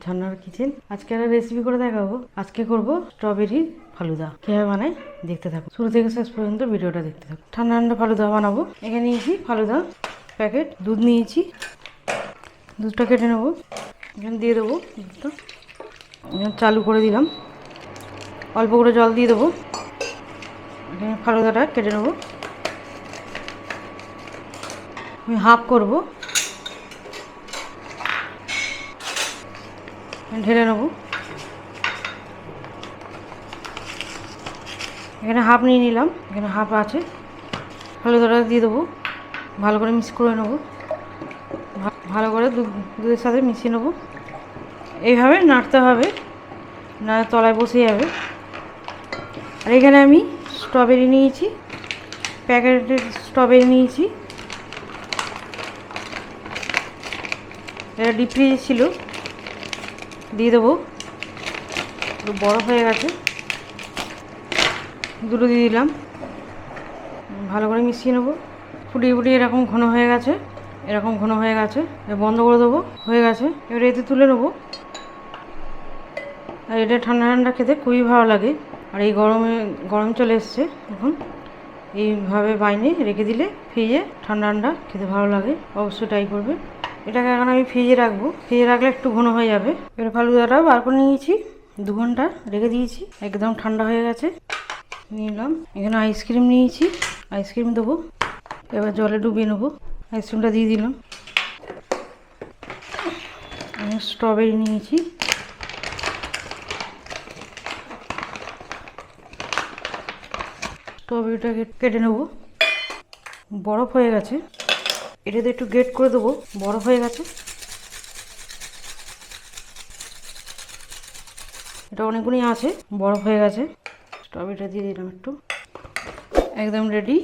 ঝর্ণার কিচেন। আজকে একটা রেসিপি করে দেখাবো। আজকে করব স্ট্রবেরি ফালুদা। কিভাবে বানাই দেখতে থাকো, শুরু থেকে শেষ পর্যন্ত ভিডিওটা দেখতে থাকো। ঠান্ডা ঠান্ডা ফালুদা বানাবো। এখানে নিয়েছি ফালুদা প্যাকেট, দুধ নিয়েছি, দুধটা কেটে নেবো। এখানে দিয়ে দেবো দুধটা, চালু করে দিলাম, অল্প করে জল দিয়ে দেবো। এখানে ফালুদাটা কেটে নেবো, আমি হাফ করবো, ঢেলে নেবো। এখানে হাফ নিয়ে নিলাম, এখানে হাফ আছে। ফালুদাটা দিয়ে দেবো, ভালো করে মিক্স করে নেবো, ভালো করে দুধের সাথে মিশিয়ে নেবো। এইভাবে নাড়তে হবে, না তলায় বসে যাবে। আর এখানে আমি স্ট্রবেরি নিয়েছি, প্যাকেটের স্ট্রবেরি নিয়েছি। এটা ডিপ ফ্রিজে ছিল, দিয়ে দেবো। বরফ হয়ে গেছে, দুটো দিয়ে দিলাম, ভালো করে মিশিয়ে নেবো। ফুটিয়ে ফুটিয়ে এরকম ঘন হয়ে গেছে, এরকম ঘন হয়ে গেছে। বন্ধ করে দেবো, হয়ে গেছে। এবার এতে তুলে নেবো। আর এটা ঠান্ডা ঠান্ডা খেতে খুবই ভালো লাগে। আর এই গরম চলে এসছে এখন, এইভাবে বাইনে রেখে দিলে ফ্রিজে ঠান্ডা ঠান্ডা খেতে ভালো লাগে। অবশ্যই ট্রাই করবে। এটাকে এখন আমি ফ্রিজে রাখবো, ফ্রিজে রাখলে একটু ঘন হয়ে যাবে। এবার ফালুদাটা বার করে নিয়েছি, 2 ঘন্টা রেখে দিয়েছি, একদম ঠান্ডা হয়ে গেছে। নিলাম, এখানে আইসক্রিম নিয়েছি, আইসক্রিম দেবো। এবার জলে ডুবিয়ে নেবো, আইসক্রিমটা দিয়ে দিলাম। আমি স্ট্রবেরি নিয়েছি, স্ট্রবেরিটাকে কেটে নেবো। বরফ হয়ে গেছে, এটাতে একটু গ্রেট করে দেবো, বরফ হয়ে গেছে। এটা অনেকগুলি আছে, বরফ হয়ে গেছে। স্ট্রবেরিটা দিয়ে দিলাম একটু, একদম রেডি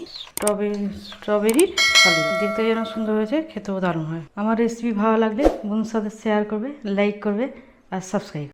স্ট্রবেরির ফালুদা। দেখতে যেন সুন্দর হয়েছে, খেতেও দারুণ হয়। আমার রেসিপি ভালো লাগলে বন্ধুর সাথে শেয়ার করবে, লাইক করবে আর সাবস্ক্রাইব।